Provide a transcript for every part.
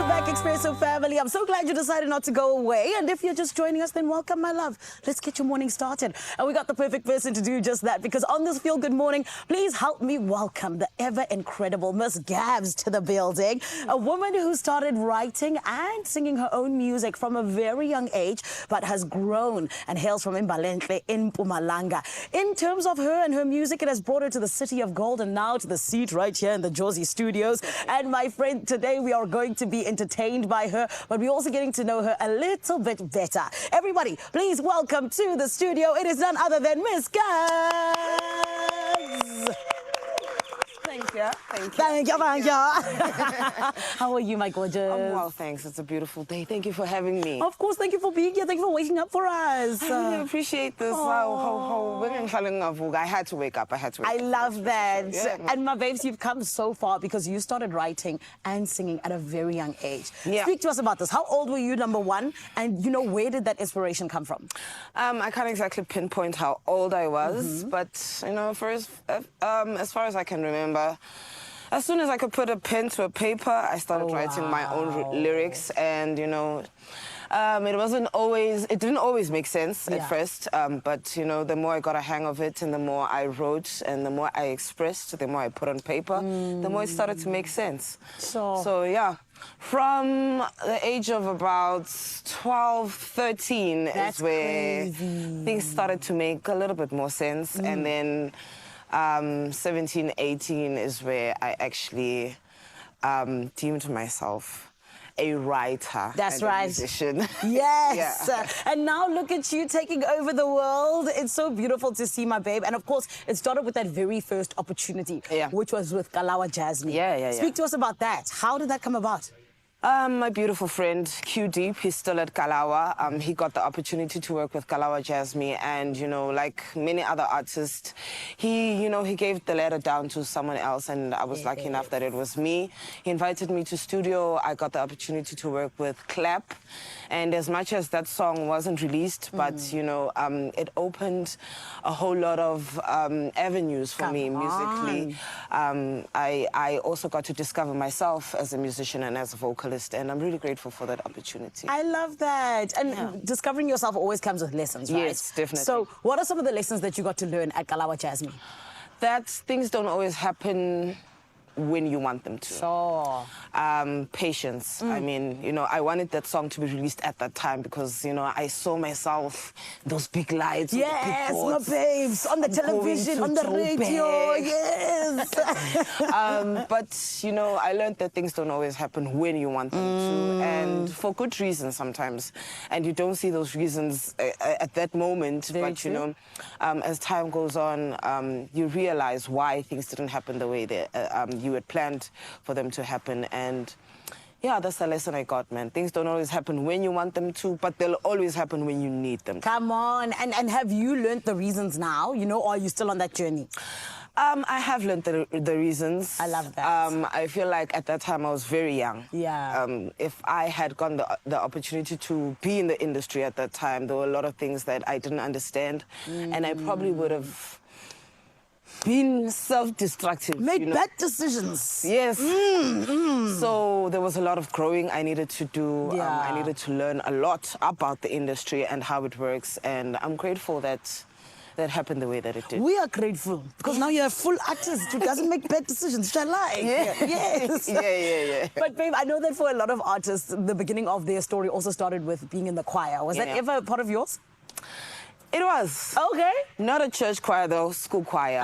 back, Expresso family. I'm so glad you decided not to go away. And if you're just joining us, then welcome, my love. Let's get your morning started. And we got the perfect person to do just that, because on this Feel Good Morning, please help me welcome the ever-incredible Miss Gabbzz to the building. A woman who started writing and singing her own music from a very young age, but has grown and hails from Imbalenhle in Mpumalanga. In terms of her and her music, it has brought her to the city of gold and now to the seat right here in the Josie Studios. And my friend, today we are going to be entertained by her, but we're also getting to know her a little bit better. Everybody, please welcome to the studio. It is none other than Miss Gabbzz. Thank you. Thank you. How are you, my gorgeous? I'm well, thanks. It's a beautiful day. Thank you for having me. Of course, thank you for being here. Thank you for waking up for us. I really appreciate this. I had to wake up. I love that. Yeah. And my babes, you've come so far because you started writing and singing at a very young age. Yeah. Speak to us about this. How old were you, number one? And, you know, where did that inspiration come from? I can't exactly pinpoint how old I was, but, you know, as far as I can remember, as soon as I could put a pen to a paper, I started writing my own lyrics, and, you know, it didn't always make sense at first, but, you know, the more I got a hang of it and the more I wrote and the more I expressed, the more I put on paper, the more it started to make sense. So yeah, from the age of about 12, 13 is where things started to make a little bit more sense, and then 17, 18 is where I actually deemed myself a writer. That's and right. A musician. Yes. Yeah. And now look at you taking over the world. It's so beautiful to see, my babe. And of course, it started with that very first opportunity, which was with Kalawa Jasmine. Yeah. Speak to us about that. How did that come about? My beautiful friend, Q Deep, he's still at Kalawa. He got the opportunity to work with Kalawa Jasmine, and, you know, like many other artists, he gave the letter down to someone else, and I was lucky enough that it was me. He invited me to studio. I got the opportunity to work with Clap, and as much as that song wasn't released, but, you know, it opened a whole lot of avenues for me musically. I also got to discover myself as a musician and as a vocalist, and I'm really grateful for that opportunity. I love that. And discovering yourself always comes with lessons, right? Yes, definitely. So what are some of the lessons that you got to learn at Kalawa Jasmine? That things don't always happen when you want them to. Sure. Patience. I mean, you know, I wanted that song to be released at that time because, you know, I saw myself, those big lights. Yes, my babes, on the television, on the radio, yes. But, you know, I learned that things don't always happen when you want them to, and for good reasons sometimes. And you don't see those reasons at that moment, but, you know, as time goes on, you realize why things didn't happen the way that you had planned for them to happen. And yeah, that's the lesson I got, man. Things don't always happen when you want them to, but they'll always happen when you need them to. Come on. And have you learned the reasons now, you know, or are you still on that journey? I have learned the reasons. I love that. I feel like at that time I was very young. Yeah. If I had gotten the opportunity to be in the industry at that time, there were a lot of things that I didn't understand, and I probably would have been self-destructive. Make bad decisions. Yes. So there was a lot of growing I needed to do. I needed to learn a lot about the industry and how it works, and I'm grateful that that happened the way that it did. We are grateful because now you're a full artist who doesn't make bad decisions, shall I? Yes. Yeah. But babe, I know that for a lot of artists, the beginning of their story also started with being in the choir. Was that ever a part of yours? It was. Okay. Not a church choir, though, school choir.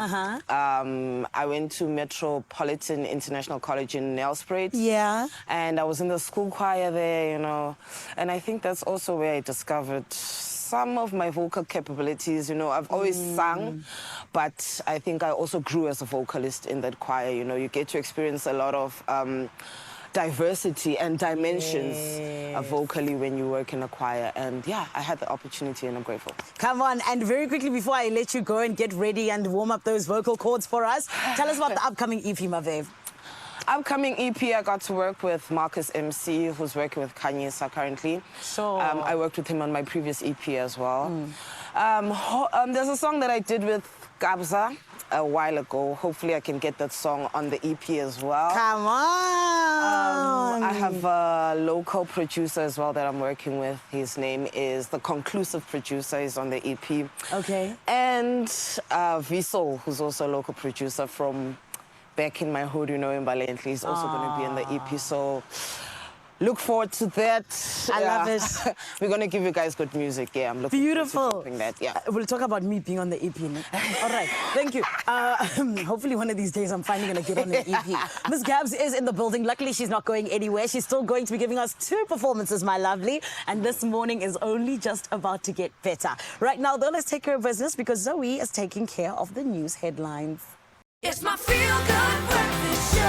I went to Metropolitan International College in Nelspruit. Yeah. And I was in the school choir there, you know. And I think that's also where I discovered some of my vocal capabilities. You know, I've always sung, but I think I also grew as a vocalist in that choir. You know, you get to experience a lot of diversity and dimensions vocally when you work in a choir. And yeah, I had the opportunity and I'm grateful. Come on, and very quickly before I let you go and get ready and warm up those vocal cords for us, tell us about the upcoming EP, my babe. Upcoming EP, I got to work with Marcus MC, who's working with Kanyisa currently. Sure. I worked with him on my previous EP as well. There's a song that I did with Gabbzz. a while ago. Hopefully I can get that song on the EP as well. Come on. I have a local producer as well that I'm working with. His name is the Conclusive Producer. He's on the EP. Okay. And Vissel, who's also a local producer from back in my hood, you know, in Balentli. He's also going to be in the EP. So look forward to that. I love it. We're going to give you guys good music. Yeah, I'm looking Beautiful. forward to doing that. Yeah. We'll talk about me being on the EP. No? All right. Thank you. Hopefully one of these days I'm finally going to get on the EP. Mizz Gabbzz is in the building. Luckily, she's not going anywhere. She's still going to be giving us 2 performances, my lovely. And this morning is only just about to get better. Right now, though, let's take care of business because Zoe is taking care of the news headlines. It's my feel-good breakfast show.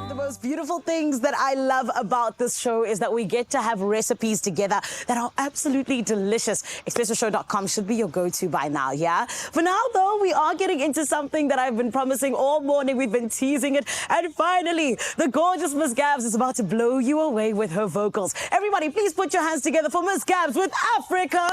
The most beautiful things that I love about this show is that we get to have recipes together that are absolutely delicious. ExpressoShow.com should be your go-to by now, yeah? For now, though, we are getting into something that I've been promising all morning. We've been teasing it. And finally, the gorgeous Mizz Gabbzz is about to blow you away with her vocals. Everybody, please put your hands together for Mizz Gabbzz with Africa.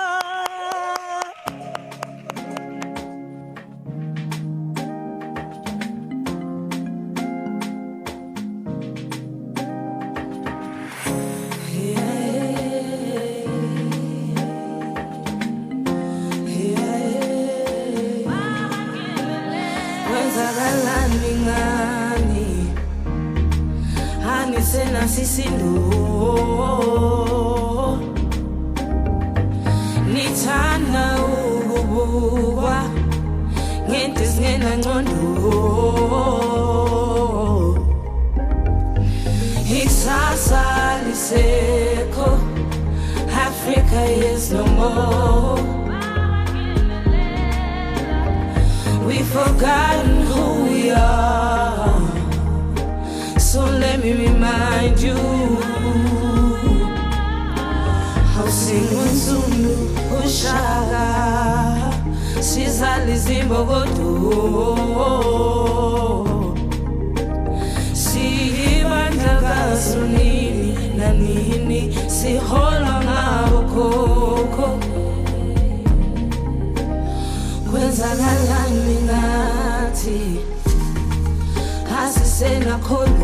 Nithanda ukubukwa ngento ezingenangcondo ikusasa lisekho Africa is no more. We've forgotten who we are, so let me remind you. Awusingunzulu ushaka sizalizimbogodo sibandakazo nini nanini sihola ngabokhokho kwenzakalani ngathi asisenakhona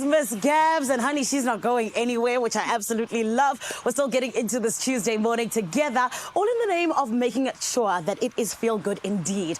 Mizz Gabbzz, and honey, she's not going anywhere, which I absolutely love. We're still getting into this Tuesday morning together, all in the name of making sure that it is feel good indeed.